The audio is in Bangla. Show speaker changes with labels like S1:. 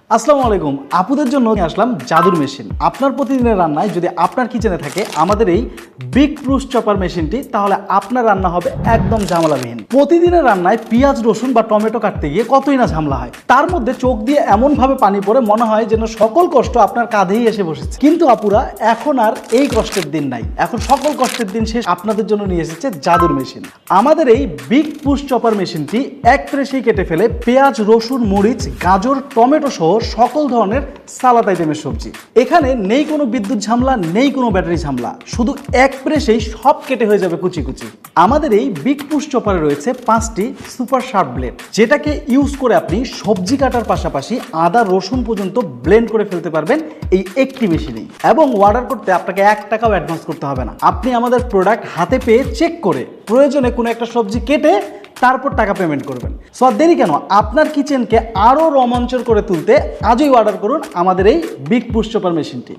S1: আসসালামু আলাইকুম। আপুদের জন্য নিয়ে আসলাম জাদুর মেশিন। আপনার প্রতিদিনের রান্নায় যদি আপনার কিচেনে থাকে আমাদের এই বিগ প্রুস চপার মেশিনটি, তাহলে আপনার রান্না হবে একদম ঝামেলাবিহীন। প্রতিদিনের রান্নায় পেঁয়াজ রসুন বা টমেটো কাটতে গিয়ে কতই না ঝামেলা হয়, তার মধ্যে চোখ দিয়ে এমনভাবে পানি পড়ে মনে হয় যেন সকল কষ্ট আপনার কাঁধেই এসে বসেছে। কিন্তু আপুরা, এখন আর এই কষ্টের দিন নাই, এখন সকল কষ্টের দিন শেষ। আপনাদের জন্য নিয়ে এসেছে জাদুর মেশিন। আমাদের এই বিগ প্রুস চপার মেশিনটি এক প্রেসেই কেটে ফেলে পেঁয়াজ রসুন মরিচ গাজর টমেটো সহ সকল ধরনের সালাদ আইটেমের সবজি। এখানে নেই কোনো বিদ্যুৎ ঝামেলা, নেই কোনো ব্যাটারি ঝামেলা, শুধু এক প্রেসেই সব কেটে হয়ে যাবে কুচি কুচি। আমাদের এই বিগ পুশ চপারে রয়েছে 5টি সুপার শার্প ব্লেড, যেটাকে ইউজ করে আপনি সবজি কাটার পাশাপাশি আদা রসুন পর্যন্ত ব্লেন্ড করে ফেলতে পারবেন এই একটি মেশিনেই। এবং অর্ডার করতে আপনাকে 1 টাকাও অ্যাডভান্স করতে হবে না। আপনি আমাদের প্রোডাক্ট হাতে পেয়ে চেক করে প্রয়োজনে কোনো একটা সবজি কেটে তারপর টাকা পেমেন্ট করবেন। সো আর দেরি কেন, আপনার কিচেনকে আরও রোমাঞ্চকর করে তুলতে আজই অর্ডার করুন আমাদের এই বিগ পুশ চপার মেশিনটি।